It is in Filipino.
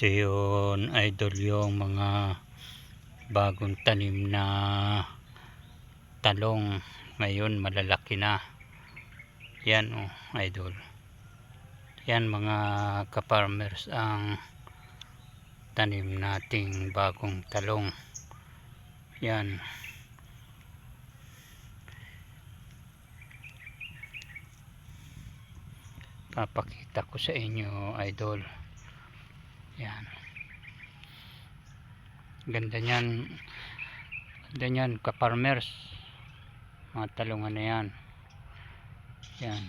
Ito yun, idol, yung mga bagong tanim na talong. Ngayon malalaki na. Yan oh, idol. Yan mga ka-farmers ang tanim nating bagong talong. Yan. Papakita ko sa inyo, idol. Yan. Ganda niyan. Ganda niyan ka-farmers. Mga talungan na yan. Yan.